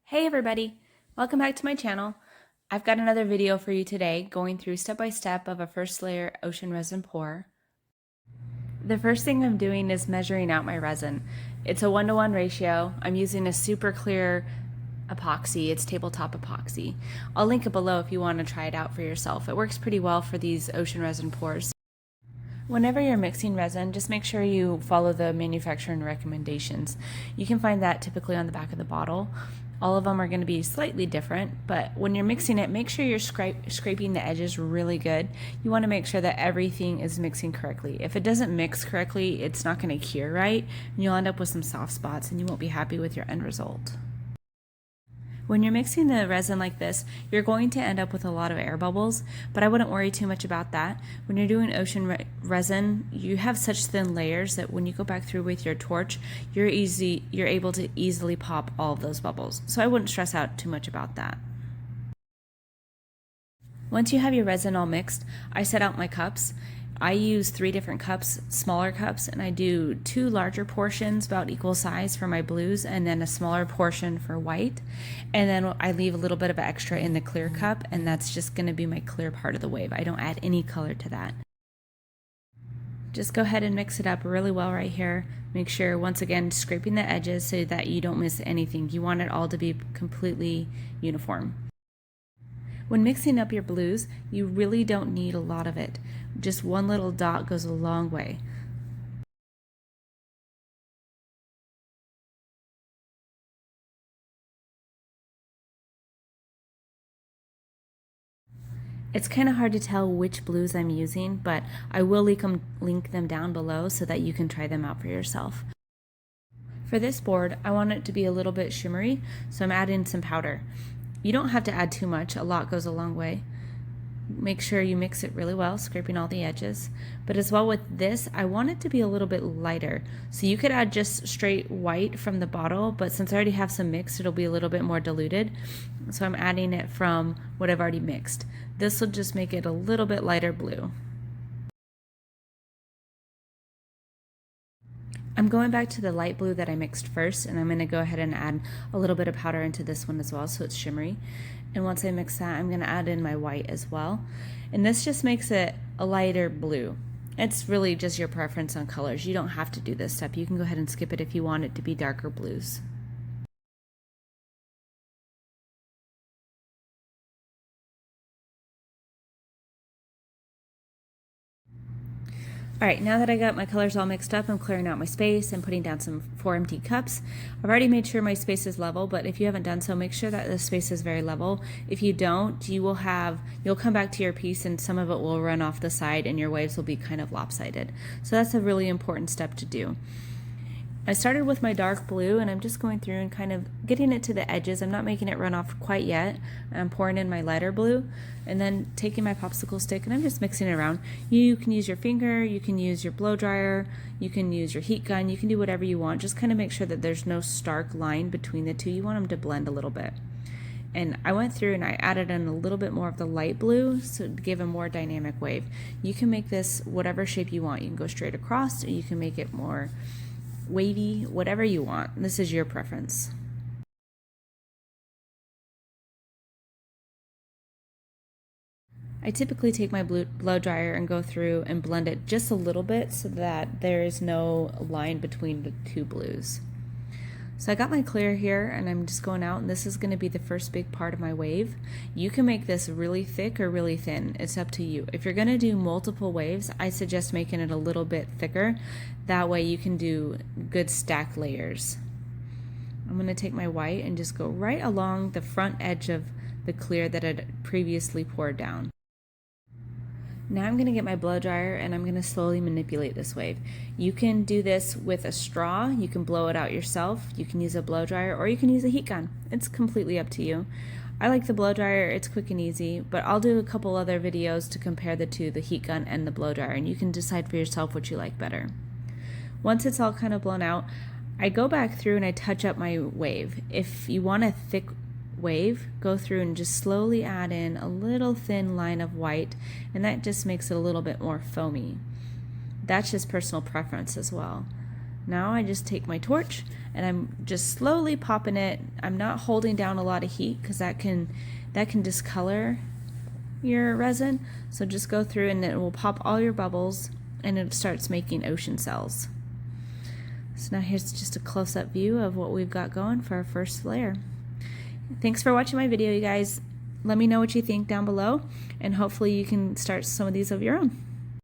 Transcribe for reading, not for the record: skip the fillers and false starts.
Hey everybody, welcome back to my channel. I've got another video for you today going through step by step of a first layer ocean resin pour. The first thing I'm doing is measuring out my resin. It's a 1-to-1 ratio. I'm using a super clear epoxy. It's tabletop epoxy. I'll link it below if you want to try it out for yourself. It works pretty well for these ocean resin pours. Whenever you're mixing resin, just make sure you follow the manufacturer recommendations. You can find that typically on the back of the bottle. All of them are going to be slightly different, but when you're mixing it, make sure you're scraping the edges really good. You want to make sure that everything is mixing correctly. If it doesn't mix correctly, it's not going to cure right, and you'll end up with some soft spots and you won't be happy with your end result. When you're mixing the resin like this, you're going to end up with a lot of air bubbles, but I wouldn't worry too much about that. When you're doing ocean resin, you have such thin layers that when you go back through with your torch, you're able to easily pop all of those bubbles. So I wouldn't stress out too much about that. Once you have your resin all mixed, I set out my cups. I use 3 different cups, smaller cups, and I do 2 larger portions about equal size for my blues and then a smaller portion for white. And then I leave a little bit of extra in the clear cup, and that's just going to be my clear part of the wave. I don't add any color to that. Just go ahead and mix it up really well right here. Make sure, once again, scraping the edges so that you don't miss anything. You want it all to be completely uniform. When mixing up your blues, you really don't need a lot of it. Just one little dot goes a long way. It's kind of hard to tell which blues I'm using, but I will link them down below so that you can try them out for yourself. For this board, I want it to be a little bit shimmery, so I'm adding some powder. You don't have to add too much, a lot goes a long way. Make sure you mix it really well, scraping all the edges. But as well with this, I want it to be a little bit lighter. So you could add just straight white from the bottle, but since I already have some mixed, it'll be a little bit more diluted. So I'm adding it from what I've already mixed. This will just make it a little bit lighter blue. I'm going back to the light blue that I mixed first, and I'm going to go ahead and add a little bit of powder into this one as well so it's shimmery. And once I mix that, I'm going to add in my white as well. And this just makes it a lighter blue. It's really just your preference on colors. You don't have to do this step. You can go ahead and skip it if you want it to be darker blues. Alright, now that I got my colors all mixed up, I'm clearing out my space and putting down some 4 empty cups. I've already made sure my space is level, but if you haven't done so, make sure that the space is very level. If you don't, you'll come back to your piece and some of it will run off the side and your waves will be kind of lopsided. So that's a really important step to do. I started with my dark blue and I'm just going through and kind of getting it to the edges. I'm not making it run off quite yet. I'm pouring in my lighter blue and then taking my popsicle stick and I'm just mixing it around. You can use your finger, you can use your blow dryer, you can use your heat gun, you can do whatever you want. Just kind of make sure that there's no stark line between the two. You want them to blend a little bit. And I went through and I added in a little bit more of the light blue so to give a more dynamic wave. You can make this whatever shape you want. You can go straight across or you can make it more wavy, whatever you want. This is your preference. I typically take my blow dryer and go through and blend it just a little bit so that there is no line between the 2 blues. So I got my clear here and I'm just going out and this is going to be the first big part of my wave. You can make this really thick or really thin. It's up to you. If you're going to do multiple waves, I suggest making it a little bit thicker. That way you can do good stacked layers. I'm going to take my white and just go right along the front edge of the clear that I'd previously poured down. Now I'm going to get my blow dryer and I'm going to slowly manipulate this wave. You can do this with a straw, you can blow it out yourself, you can use a blow dryer, or you can use a heat gun. It's completely up to you. I like the blow dryer, it's quick and easy, but I'll do a couple other videos to compare the two, the heat gun and the blow dryer, and you can decide for yourself what you like better. Once it's all kind of blown out, I go back through and I touch up my wave. If you want a thick wave, go through and just slowly add in a little thin line of white, and that just makes it a little bit more foamy. That's just personal preference as well. Now I just take my torch and I'm just slowly popping it. I'm not holding down a lot of heat because that can discolor your resin. So just go through and it will pop all your bubbles and it starts making ocean cells. So now here's just a close-up view of what we've got going for our first layer. Thanks for watching my video, you guys. Let me know what you think down below, and hopefully you can start some of these of your own.